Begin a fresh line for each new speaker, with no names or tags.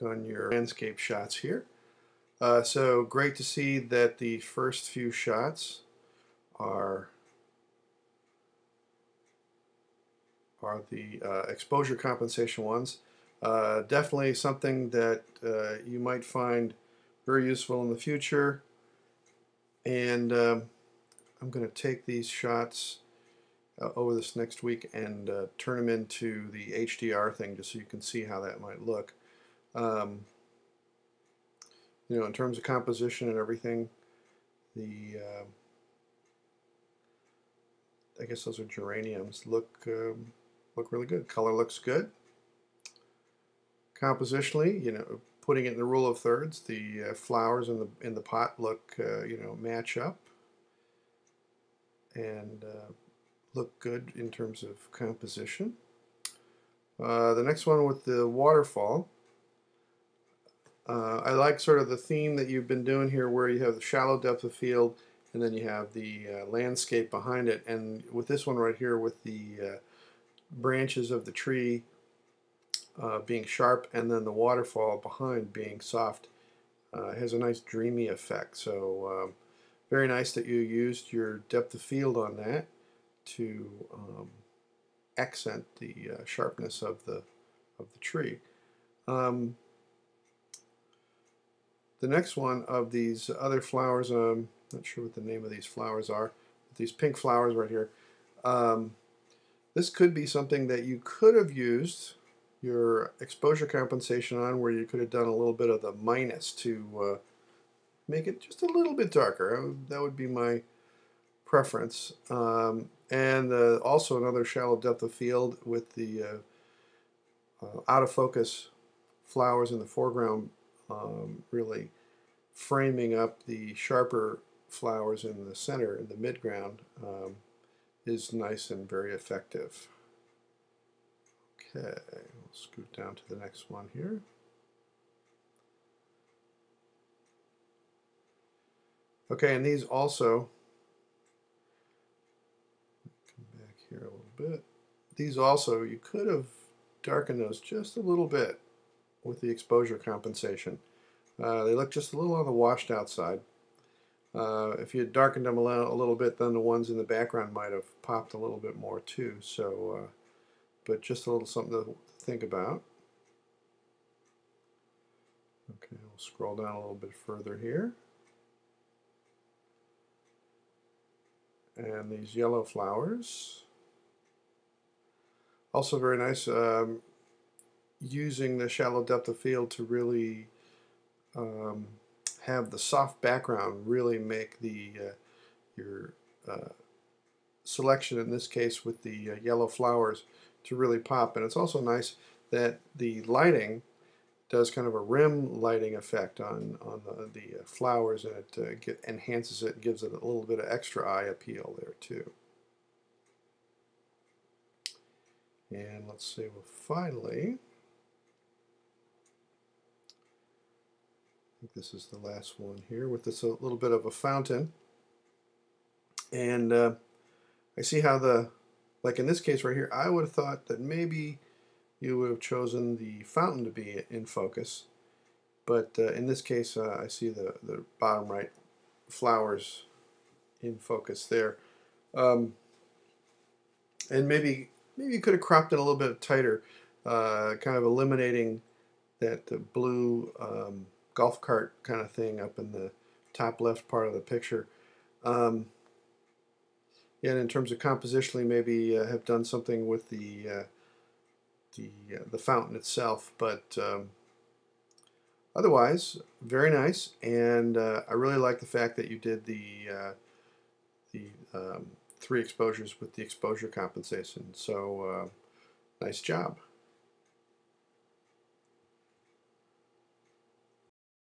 on your landscape shots here. So great to see that the first few shots are the exposure compensation ones. Definitely something that you might find very useful in the future. And I'm going to take these shots over this next week and turn them into the HDR thing just so you can see how that might look. You know, in terms of composition and everything, the I guess those are geraniums. Look really good. Color looks good. Compositionally, you know, putting it in the rule of thirds, the flowers in the pot look you know, match up and look good in terms of composition. The next one with the waterfall. I like sort of the theme that you've been doing here, where you have the shallow depth of field and then you have the landscape behind it. And with this one right here, with the branches of the tree being sharp and then the waterfall behind being soft, has a nice dreamy effect. So very nice that you used your depth of field on that to accent the sharpness of the tree. The next one of these other flowers, I'm not sure what the name of these flowers are, these pink flowers right here. This could be something that you could have used your exposure compensation on, where you could have done a little bit of the minus to make it just a little bit darker. That would be my preference. And also another shallow depth of field with the out of focus flowers in the foreground, really framing up the sharper flowers in the center, in the midground, is nice and very effective. Okay, we'll scoot down to the next one here. Okay, and these also, come back here a little bit. These also, you could have darkened those just a little bit with the exposure compensation. They look just a little on the washed out side. If you had darkened them a little bit, then the ones in the background might have popped a little bit more too. So, but just a little something to think about. Okay, we'll scroll down a little bit further here. And these yellow flowers. Also very nice, using the shallow depth of field to really have the soft background really make the your selection, in this case with the yellow flowers, to really pop. And it's also nice that the lighting does kind of a rim lighting effect on the flowers, and it enhances it and gives it a little bit of extra eye appeal there too. And let's see, well, finally, I think this is the last one here, with this a little bit of a fountain. And I see how like in this case right here, I would have thought that maybe you would have chosen the fountain to be in focus. But in this case, I see the bottom right flowers in focus there. And maybe you could have cropped it a little bit tighter, kind of eliminating that blue golf cart kind of thing up in the top left part of the picture. And in terms of compositionally, maybe have done something with the fountain itself, but otherwise very nice. And I really like the fact that you did the 3 exposures with the exposure compensation. So nice job.